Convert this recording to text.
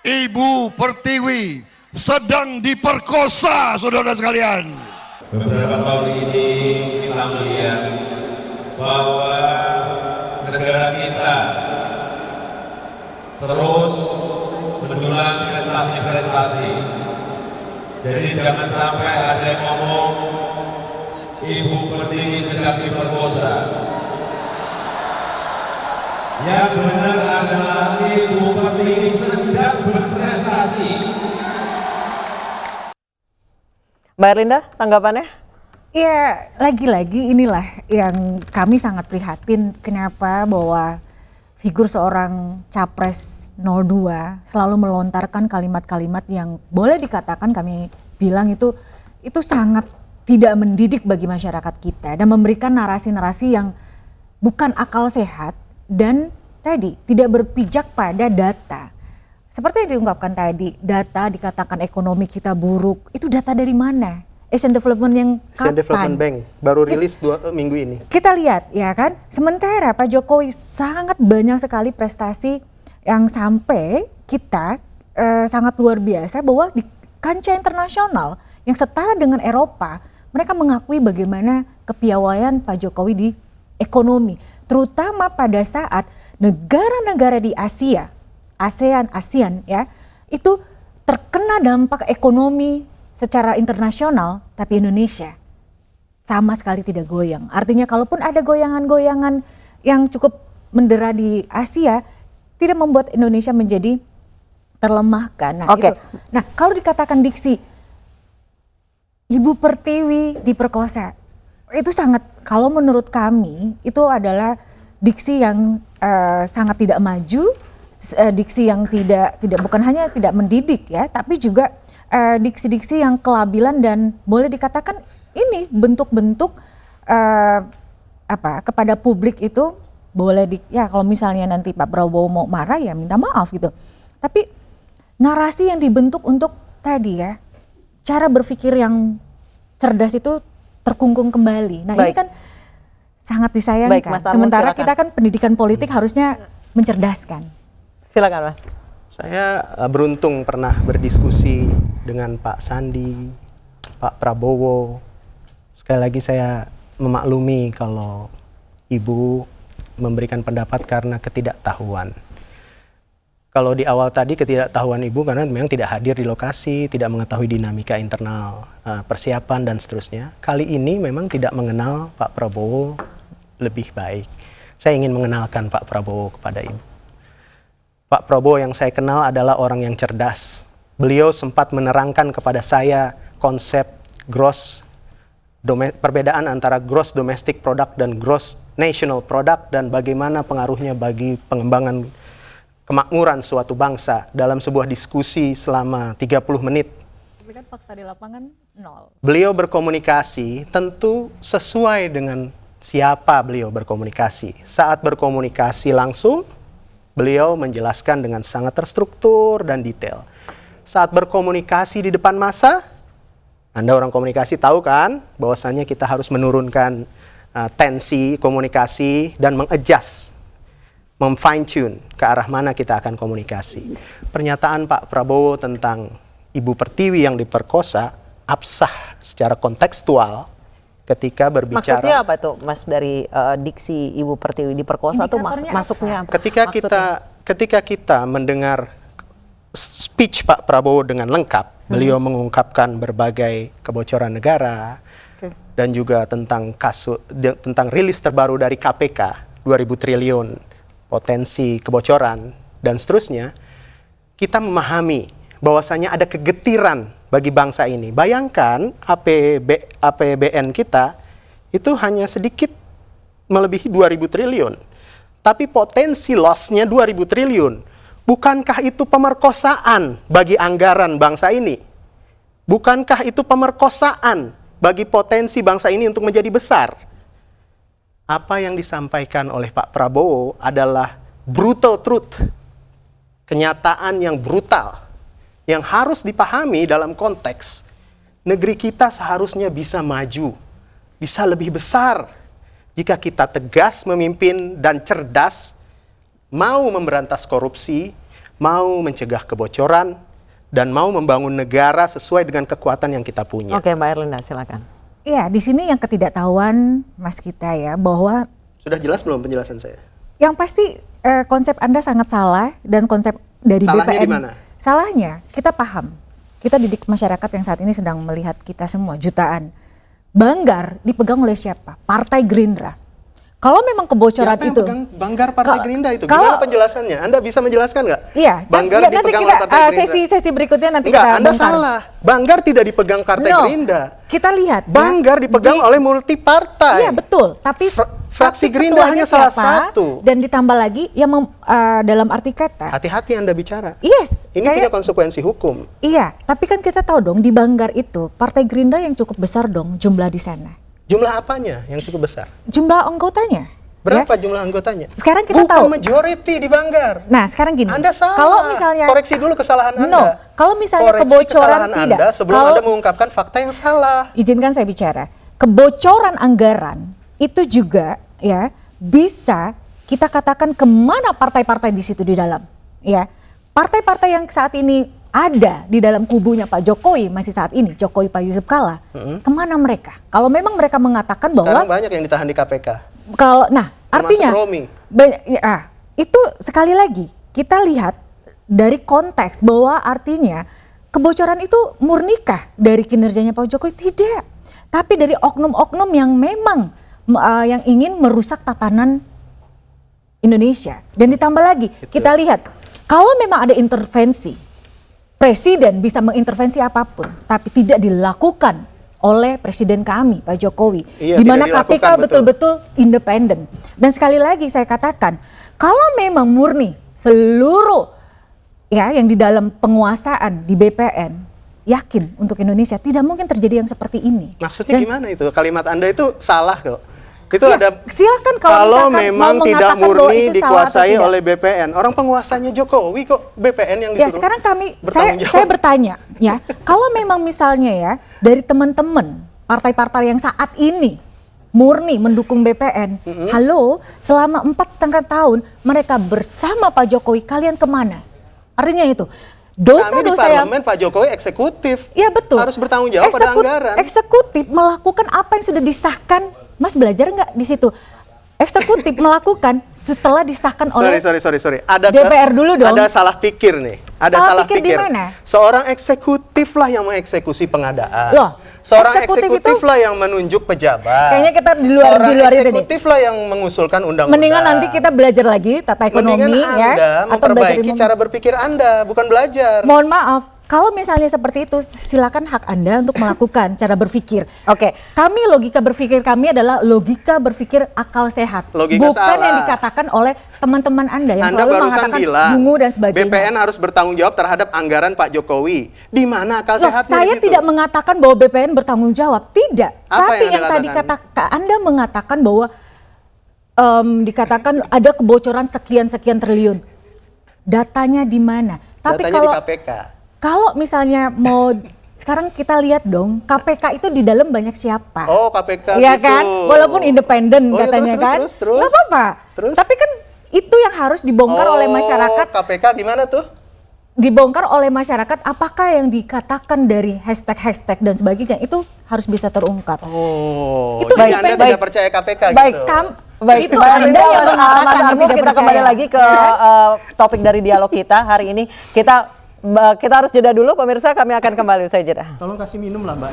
Ibu Pertiwi sedang diperkosa, saudara sekalian. Beberapa tahun ini kita melihat bahwa negara kita terus mendulang prestasi-prestasi. Jadi jangan sampai ada yang ngomong Ibu Pertiwi sedang diperkosa. Yang benar adalah Ibu Pertiwi sedang berprestasi. Mbak Erlinda, tanggapannya? Ya, lagi-lagi inilah yang kami sangat prihatin kenapa bahwa figur seorang Capres 02 selalu melontarkan kalimat-kalimat yang boleh dikatakan kami bilang itu sangat tidak mendidik bagi masyarakat kita dan memberikan narasi-narasi yang bukan akal sehat dan tadi tidak berpijak pada data. Seperti yang diungkapkan tadi, data dikatakan ekonomi kita buruk, itu data dari mana? Asian Development yang kapan? Asian Development Bank baru rilis 2 minggu ini. Kita lihat ya kan, sementara Pak Jokowi sangat banyak sekali prestasi yang sampai kita sangat luar biasa bahwa di kancah internasional yang setara dengan Eropa, mereka mengakui bagaimana kepiawaian Pak Jokowi di ekonomi, terutama pada saat negara-negara di Asia, ASEAN ya, itu terkena dampak ekonomi secara internasional, tapi Indonesia sama sekali tidak goyang. Artinya kalaupun ada goyangan-goyangan yang cukup mendera di Asia, tidak membuat Indonesia menjadi terlemahkan. Nah, Oke. Nah, kalau dikatakan diksi, Ibu Pertiwi diperkosa, itu sangat, kalau menurut kami, itu adalah diksi yang sangat tidak maju, diksi yang tidak bukan hanya tidak mendidik ya, tapi juga diksi-diksi yang kelabilan dan boleh dikatakan ini bentuk-bentuk kepada publik itu boleh ya kalau misalnya nanti Pak Prabowo mau marah ya minta maaf gitu. Tapi narasi yang dibentuk untuk tadi ya cara berpikir yang cerdas itu terkungkung kembali. Nah, Baik. ini kan sangat disayangkan. Baik, Mas Armon, Sementara silakan. kita kan pendidikan politik harusnya mencerdaskan. Silakan Mas. Saya beruntung pernah berdiskusi dengan Pak Sandi, Pak Prabowo. Sekali lagi saya memaklumi kalau Ibu memberikan pendapat karena ketidaktahuan. Kalau di awal tadi ketidaktahuan Ibu karena memang tidak hadir di lokasi, tidak mengetahui dinamika internal, persiapan dan seterusnya. Kali ini memang tidak mengenal Pak Prabowo lebih baik. Saya ingin mengenalkan Pak Prabowo kepada Ibu. Pak Prabowo yang saya kenal adalah orang yang cerdas. Beliau sempat menerangkan kepada saya konsep perbedaan antara gross domestic product dan gross national product dan bagaimana pengaruhnya bagi pengembangan kemakmuran suatu bangsa dalam sebuah diskusi selama 30 menit. Tapi kan fakta di lapangan nol. Beliau berkomunikasi tentu sesuai dengan siapa beliau berkomunikasi. Saat berkomunikasi langsung, beliau menjelaskan dengan sangat terstruktur dan detail. Saat berkomunikasi di depan massa, Anda orang komunikasi tahu kan bahwasannya kita harus menurunkan tensi komunikasi dan mengadjust, memfine tune ke arah mana kita akan komunikasi. Pernyataan Pak Prabowo tentang Ibu Pertiwi yang diperkosa absah secara kontekstual ketika berbicara. Maksudnya apa tuh Mas dari diksi Ibu Pertiwi diperkosa tuh masuknya apa? Ketika kita mendengar speech Pak Prabowo dengan lengkap, beliau mengungkapkan berbagai kebocoran negara dan juga tentang tentang rilis terbaru dari KPK 2000 triliun potensi kebocoran dan seterusnya, kita memahami bahwasanya ada kegetiran bagi bangsa ini. Bayangkan APBN kita itu hanya sedikit melebihi 2000 triliun. Tapi potensi loss-nya 2000 triliun. Bukankah itu pemerkosaan bagi anggaran bangsa ini? Bukankah itu pemerkosaan bagi potensi bangsa ini untuk menjadi besar? Apa yang disampaikan oleh Pak Prabowo adalah brutal truth. Kenyataan yang brutal. Yang harus dipahami dalam konteks negeri kita seharusnya bisa maju, bisa lebih besar jika kita tegas memimpin dan cerdas, mau memberantas korupsi, mau mencegah kebocoran, dan mau membangun negara sesuai dengan kekuatan yang kita punya. Oke, Mbak Erlinda, silakan. Iya, di sini yang ketidaktahuan Mas Gita ya, bahwa Sudah jelas belum penjelasan saya? yang pasti konsep Anda sangat salah dan konsep dari Salahnya BPN. di mana? Salahnya, kita paham. Kita didik masyarakat yang saat ini sedang melihat kita semua jutaan. Banggar dipegang oleh siapa? Partai Gerindra. Kalau memang kebocoran Siapa yang itu, pegang Banggar Partai Gerindra itu? kalau- Gimana penjelasannya? Anda bisa menjelaskan nggak? iya, Banggar nanti dipegang kita oleh Partai Gerindra. sesi berikutnya nanti Enggak, kita Anda bongkar. salah. Banggar tidak dipegang Partai No, Gerindra. kita lihat. ya, Banggar dipegang oleh multi partai. Iya betul, tapi fraksi tapi Gerindra ketuanya hanya salah siapa? satu. Dan ditambah lagi yang dalam arti kata. Hati-hati Anda bicara. Yes, Ini punya konsekuensi hukum. Iya, tapi kan kita tahu dong di Banggar itu Partai Gerindra yang cukup besar dong jumlah di sana. Jumlah apanya yang cukup besar? Jumlah anggotanya. Berapa ya. jumlah anggotanya? Sekarang kita Bukan tahu. majority di Banggar. Nah, sekarang gini. Anda salah. Kalau misalnya Koreksi dulu kesalahan Anda. No, kalau misalnya Koreksi kebocoran kesalahan tidak. Anda sebelum Kalau- Anda mengungkapkan fakta yang salah. Izinkan saya bicara. Kebocoran anggaran itu juga ya bisa kita katakan kemana partai-partai di situ di dalam. Ya, partai-partai yang saat ini ada di dalam kubunya Pak Jokowi masih saat ini, Jokowi Pak Yusuf Kalla, kemana mereka? Kalau memang mereka mengatakan bahwa Sekarang banyak yang ditahan di KPK. kalau, nah Termasuk artinya Romi. itu sekali lagi kita lihat dari konteks bahwa artinya kebocoran itu murnikah dari kinerjanya Pak Jokowi? Tidak, tapi dari oknum-oknum yang memang yang ingin merusak tatanan Indonesia. Dan ditambah lagi kita lihat kalau memang ada intervensi, presiden bisa mengintervensi apapun, tapi tidak dilakukan oleh presiden kami, Pak Jokowi, Iya, di mana tidak KPK dilakukan, betul-betul independen. Dan sekali lagi saya katakan, kalau memang murni seluruh ya yang di dalam penguasaan di BPN, yakin untuk Indonesia tidak mungkin terjadi yang seperti ini. Maksudnya Dan- gimana itu? Kalimat Anda itu salah kok. Itu Ya, ada silakan kalau kalau misalkan memang mau tidak mengatakan bahwa murni itu salah atau dikuasai tidak. oleh BPN. Orang penguasanya Jokowi kok BPN yang Ya disuruh. sekarang bertanggung saya jawab. bertanya ya, kalau memang misalnya ya dari teman-teman partai-partai yang saat ini murni mendukung BPN, halo, selama 4,5 tahun mereka bersama Pak Jokowi, kalian kemana? Artinya itu Kami di dosa-dosa yang parlemen Pak Jokowi eksekutif. ya betul Harus bertanggung jawab pada anggaran. Eksekutif melakukan apa yang sudah disahkan. Mas belajar nggak di situ? Eksekutif melakukan setelah disahkan oleh Sorry. DPR dulu dong. Ada salah pikir nih. Ada Salah salah pikir di pikir. mana? Seorang eksekutif lah yang mengeksekusi pengadaan. Loh, Seorang eksekutif eksekutif itu- lah yang menunjuk pejabat. Kayaknya kita di luar Seorang itu deh. eksekutif lah yang mengusulkan undang-undang. Mendingan nanti kita belajar lagi tata ekonomi Mendingan ya, Anda atau belajar memperbaiki ilmu. cara berpikir Anda, bukan belajar. Mohon maaf, kalau misalnya seperti itu, silakan hak Anda untuk melakukan cara berpikir. Oke. Kami logika berpikir kami adalah logika berpikir akal sehat, Logika bukan salah. yang dikatakan oleh teman-teman Anda yang Anda selalu barusan mengatakan bilang bungu dan sebagainya. BPN harus bertanggung jawab terhadap anggaran Pak Jokowi. Di mana akal Loh, sehatnya saya di situ? tidak mengatakan bahwa BPN bertanggung jawab, tidak. Apa Tapi yang yang Anda tadi katakan? kata Anda mengatakan bahwa dikatakan ada kebocoran sekian triliun. Datanya di mana? Tapi Datanya kalau di KPK. kalau misalnya mau sekarang kita lihat dong, KPK itu di dalam banyak siapa? Oh, KPK Iya gitu. kan? Walaupun independen Oh, iya, katanya kan. terus. Nggak apa-apa. Terus? Tapi kan itu yang harus dibongkar oleh masyarakat. KPK gimana tuh? Dibongkar oleh masyarakat, apakah yang dikatakan dari hashtag dan sebagainya itu harus bisa terungkap. Oh, Itu jadi Anda independen. tidak percaya KPK Baik, gitu? Itu Mbak Anda Erlinda, yang mengatakan Mas Anda Armuf, tidak kita percaya. kembali lagi ke topik dari dialog kita hari ini. Kita harus jeda dulu, pemirsa. Kami akan kembali usai jeda. Tolong kasih minum lah Mbak.